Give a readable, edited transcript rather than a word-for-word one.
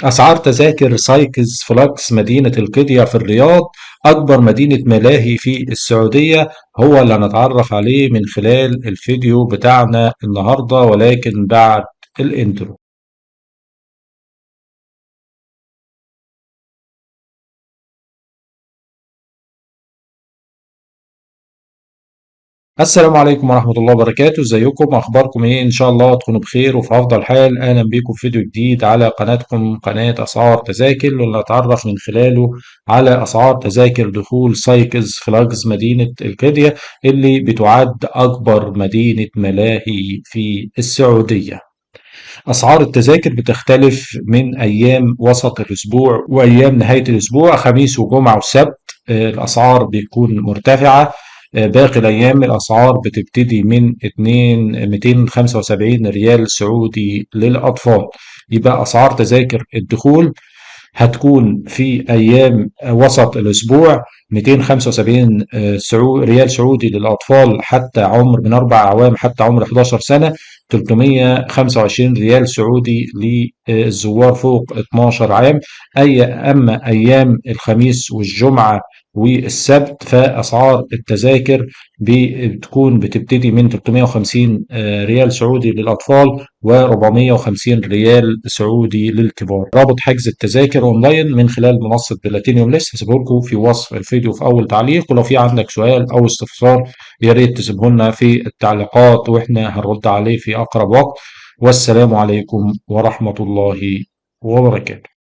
أسعار تذاكر سايكس فلاكس مدينة القدية في الرياض، أكبر مدينة ملاهي في السعودية، هو اللي هنتعرف عليه من خلال الفيديو بتاعنا النهاردة، ولكن بعد الانترو. السلام عليكم ورحمة الله وبركاته، ازيكم؟ اخباركم ايه؟ ان شاء الله تكونوا بخير وفي افضل حال. اهلا بيكم في فيديو جديد على قناتكم، قناة اسعار تذاكر، واللي نتعرف من خلاله على اسعار تذاكر دخول سايكلز فلاجز مدينة القدية، اللي بتعد اكبر مدينة ملاهي في السعودية. اسعار التذاكر بتختلف من ايام وسط الاسبوع وايام نهاية الاسبوع، خميس وجمعة وسبت الاسعار بتكون مرتفعة. باقي الأيام الأسعار بتبتدي من 275 ريال سعودي للأطفال. يبقى أسعار تذاكر الدخول هتكون في أيام وسط الأسبوع 275 ريال سعودي للأطفال حتى عمر من 4 أعوام حتى عمر 11 سنة، 325 ريال سعودي للزوار فوق 12 عام. أما أيام الخميس والجمعة والسبت فأسعار التذاكر بتكون بتبتدي من 350 ريال سعودي للأطفال و450 ريال سعودي للكبار. رابط حجز التذاكر اونلاين من خلال منصة بلاتينيوم ليست هسيبه لكم في وصف الفيديو في اول تعليق، ولو في عندك سؤال او استفسار يا ريت تسيبه لنا في التعليقات واحنا هنرد عليه في اقرب وقت. والسلام عليكم ورحمة الله وبركاته.